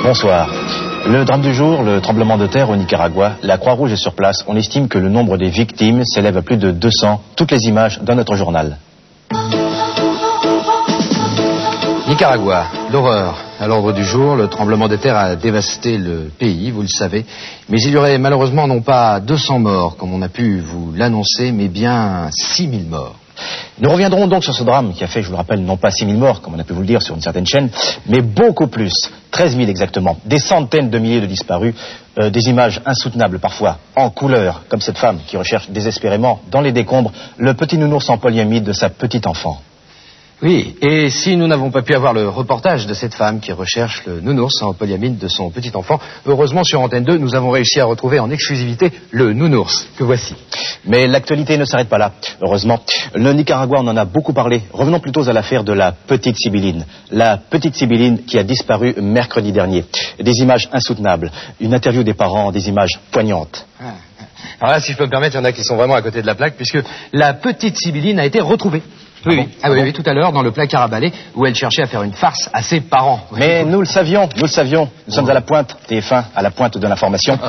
Bonsoir. Le drame du jour, le tremblement de terre au Nicaragua. La Croix-Rouge est sur place. On estime que le nombre des victimes s'élève à plus de 200. Toutes les images dans notre journal. Nicaragua, l'horreur. À l'ordre du jour, le tremblement de terre a dévasté le pays, vous le savez. Mais il y aurait malheureusement non pas 200 morts, comme on a pu vous l'annoncer, mais bien 6000 morts. Nous reviendrons donc sur ce drame qui a fait, je vous le rappelle, non pas 6000 morts, comme on a pu vous le dire sur une certaine chaîne, mais beaucoup plus, 13 000 exactement, des centaines de milliers de disparus, des images insoutenables parfois, en couleur, comme cette femme qui recherche désespérément, dans les décombres, le petit nounours en polyamide de sa petite enfant. Oui, et si nous n'avons pas pu avoir le reportage de cette femme qui recherche le nounours en polyamide de son petit enfant, heureusement sur Antenne 2, nous avons réussi à retrouver en exclusivité le nounours que voici. Mais l'actualité ne s'arrête pas là, heureusement. Le Nicaragua, on en a beaucoup parlé. Revenons plutôt à l'affaire de la petite Sibylline. La petite Sibylline qui a disparu mercredi dernier. Des images insoutenables, une interview des parents, des images poignantes. Alors là, si je peux me permettre, il y en a qui sont vraiment à côté de la plaque, puisque la petite Sibylline a été retrouvée. Oui, oui, tout à l'heure, dans le placard à balai, où elle cherchait à faire une farce à ses parents. Mais nous le savions. Nous sommes à la pointe, TF1, à la pointe de l'information.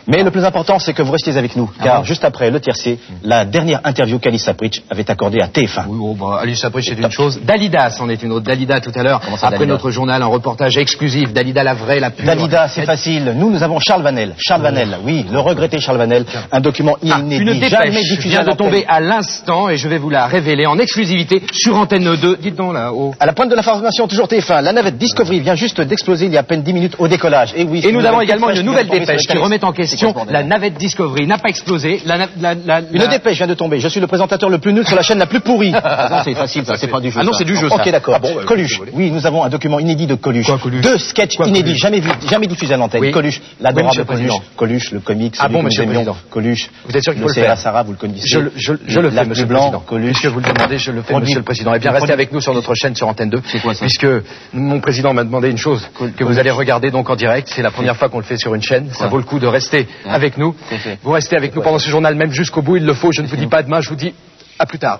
Mais le plus important, c'est que vous restiez avec nous, car juste après le tiercé, la dernière interview qu'Alice Sapritch avait accordée à TF1. Oui, Alice Sapritch, c'est une chose. Dalida, c'en est une autre. Dalida, tout à l'heure, après Dalida notre journal, un reportage exclusif. Dalida, la vraie, la pure. Dalida, c'est facile. Nous avons Charles Vanel. Charles Vanel, oui, le regretté Charles Vanel. Un document inédit, une dépêche jamais diffusé vient de tomber à l'instant, et je vais vous la révéler en exclusivité sur Antenne 2. Dites donc là-haut. À la pointe de l'information, toujours TF1, la navette Discovery vient juste d'exploser il y a à peine 10 minutes au décollage. Et oui, nous avons également une nouvelle dépêche qui remet en question la navette Discovery. N'a pas explosé. Une dépêche vient de tomber. Je suis le présentateur le plus nul sur la chaîne la plus pourrie. Non, c'est facile, ça, c'est pas du jeu. Ah non, c'est du jeu, ça. Ok, d'accord. Coluche. Oui, nous avons un document inédit de Coluche. Quoi, Coluche? 2 sketchs inédits, jamais diffusés à l'antenne. Oui. Coluche, l'adorable Coluche. Coluche, le comique, Ah bon, monsieur le président. Coluche. Vous êtes sûr qu'il faut le faire faire? Sarah, vous le connaissez. Je le fais, monsieur le président. Coluche. Puisque vous le demandez, je le fais, monsieur le président. Et bien, restez avec nous sur notre chaîne sur Antenne 2. C'est quoi ça? Puisque mon président m'a demandé une chose que vous allez regarder donc en direct. C'est la première fois qu'on le fait sur une chaîne. Ça vaut le coup de rester avec nous. Vous restez avec nous pendant ce journal, même jusqu'au bout. Il le faut. Je ne vous dis pas demain, je vous dis à plus tard.